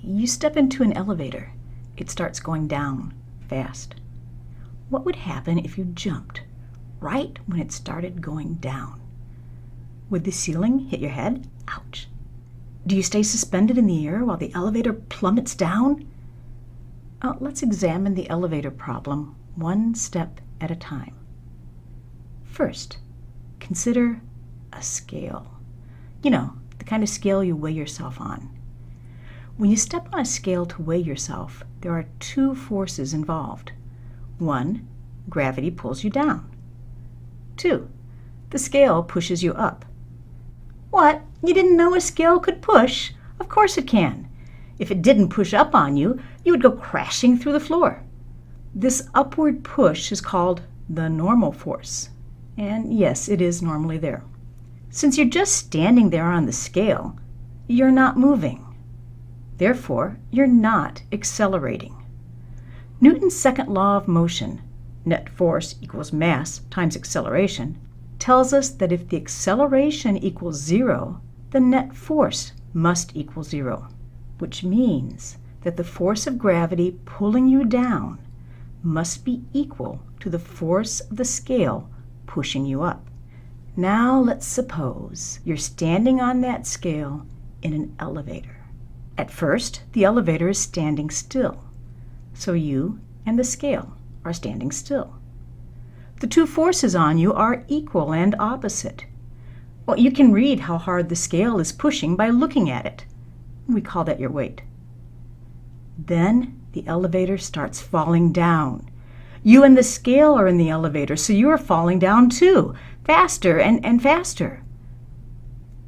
you step into an elevator. It starts going down fast. What would happen if you jumped right when it started going down? Would the ceiling hit your head? Ouch. Do you stay suspended in the air while the elevator plummets down? Let's examine the elevator problem one step at a time. First, consider a scale. You know, the kind of scale you weigh yourself on. When you step on a scale to weigh yourself, there are two forces involved. One, gravity pulls you down. Two, the scale pushes you up. What? You didn't know a scale could push? Of course it can. If it didn't push up on you, you would go crashing through the floor. This upward push is called the normal force. And yes, it is normally there. Since you're just standing there on the scale, you're not moving. Therefore, you're not accelerating. Newton's second law of motion, net force equals mass times acceleration, tells us that if the acceleration equals 0, the net force must equal 0, which means that the force of gravity pulling you down must be equal to the force of the scale pushing you up. Now let's suppose you're standing on that scale in an elevator. At first, the elevator is standing still, so you and the scale are standing still. The two forces on you are equal and opposite. Well, you can read how hard the scale is pushing by looking at it. We call that your weight. Then the elevator starts falling down. You and the scale are in the elevator, so you are falling down too, faster and faster.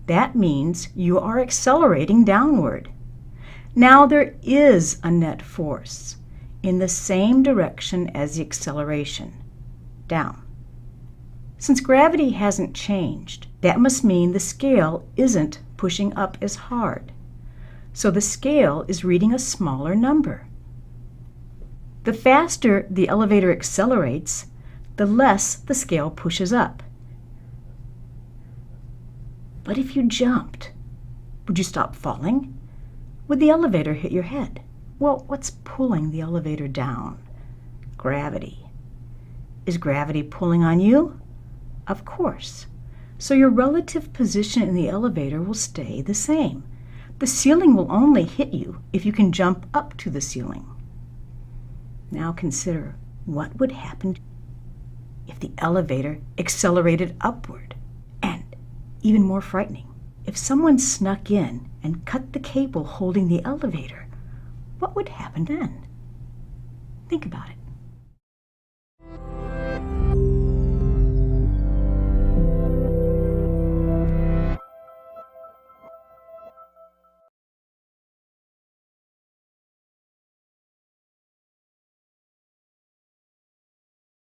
That means you are accelerating downward. Now there is a net force in the same direction as the acceleration, down. Since gravity hasn't changed, that must mean the scale isn't pushing up as hard. So the scale is reading a smaller number. The faster the elevator accelerates, the less the scale pushes up. But if you jumped, would you stop falling? Would the elevator hit your head? Well, what's pulling the elevator down? Gravity. Is gravity pulling on you? Of course. So your relative position in the elevator will stay the same. The ceiling will only hit you if you can jump up to the ceiling. Now consider what would happen if the elevator accelerated upward. And even more frightening, if someone snuck in and cut the cable holding the elevator, what would happen then? Think about it.